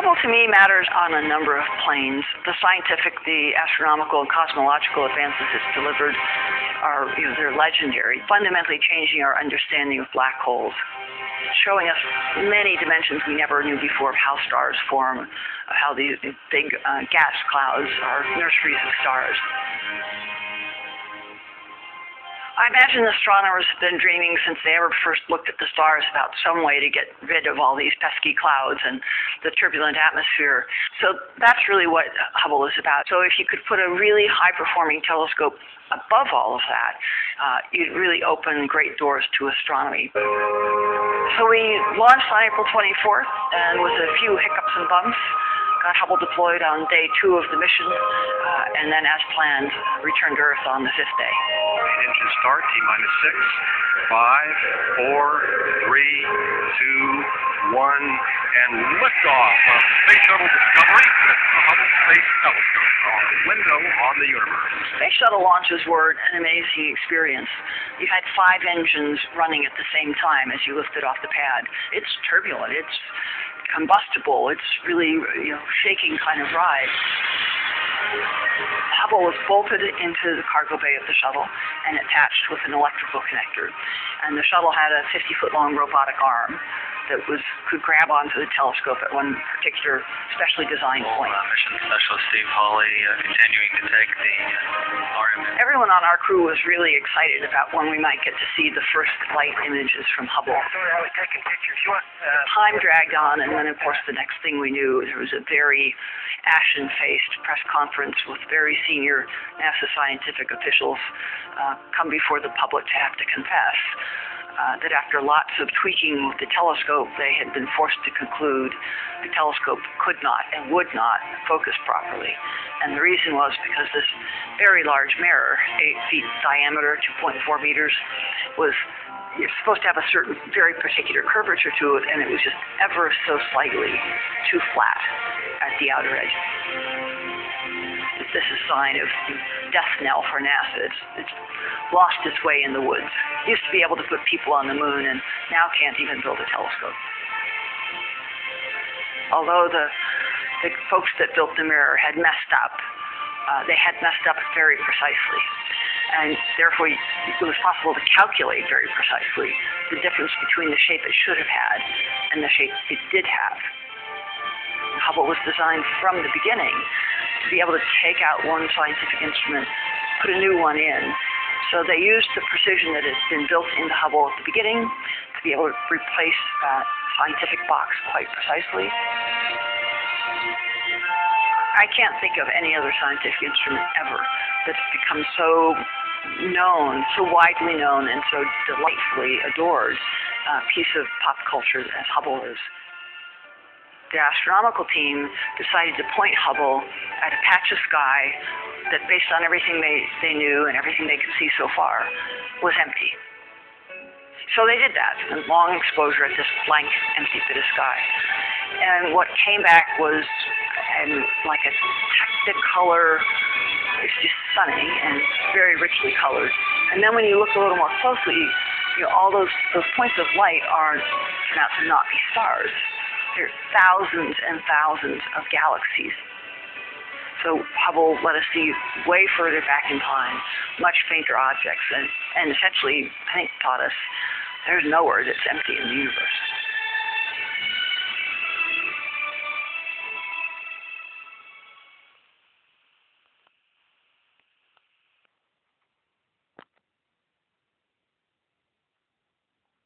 Hubble to me matters on a number of planes. The scientific, the astronomical, and cosmological advances it's delivered are, they're legendary, fundamentally changing our understanding of black holes, showing us many dimensions we never knew before of how stars form, of how these big gas clouds are nurseries of stars. I imagine astronomers have been dreaming since they ever first looked at the stars about some way to get rid of all these pesky clouds and the turbulent atmosphere. So that's really what Hubble is about. So if you could put a really high-performing telescope above all of that, you'd really open great doors to astronomy. So we launched on April 24th, and with a few hiccups and bumps, got Hubble deployed on day 2 of the mission, and then, as planned, returned to Earth on the 5th day. Main engine start, T-minus 6, 5, 4, 3, 2, 1, and liftoff of Space Shuttle Discovery with the Hubble Space Telescope, our window on the universe. Space shuttle launches were an amazing experience. You had 5 engines running at the same time as you lifted off the pad. It's turbulent. It's combustible. It's really, shaking kind of ride. Hubble was bolted into the cargo bay of the shuttle and attached with an electrical connector. And the shuttle had a 50-foot-long robotic arm that could grab onto the telescope at one particular specially designed point. Mission Specialist Steve Hawley continuing to take the RM. Everyone on our crew was really excited about when we might get to see the first light images from Hubble. Sorry, I was taking pictures. Time dragged on, and then, of course, the next thing we knew, there was a very ashen-faced press conference with very senior NASA scientific officials come before the public to have to confess that after lots of tweaking with the telescope, they had been forced to conclude the telescope could not and would not focus properly. And the reason was because this very large mirror, 8 feet diameter, 2.4 meters, you're supposed to have a certain very particular curvature to it, and it was just ever so slightly too flat at the outer edge. This is a sign of death knell for NASA. It's lost its way in the woods. Used to be able to put people on the moon, and now can't even build a telescope. Although the folks that built the mirror had messed up, they had messed up very precisely. And therefore, it was possible to calculate very precisely the difference between the shape it should have had and the shape it did have. Hubble was designed from the beginning to be able to take out one scientific instrument, put a new one in. So they used the precision that had been built into Hubble at the beginning to be able to replace that scientific box quite precisely. I can't think of any other scientific instrument ever that's become so known, so widely known, and so delightfully adored piece of pop culture as Hubble is. The astronomical team decided to point Hubble at a patch of sky that, based on everything they knew and everything they could see so far, was empty. So they did that, a long exposure at this blank, empty bit of sky. And what came back was like a technicolor. It's just sunny and very richly colored. And then when you look a little more closely, all those points of light turn out to not be stars. There are thousands and thousands of galaxies. So Hubble let us see way further back in time, much fainter objects, and essentially, I think, taught us there's nowhere that's empty in the universe.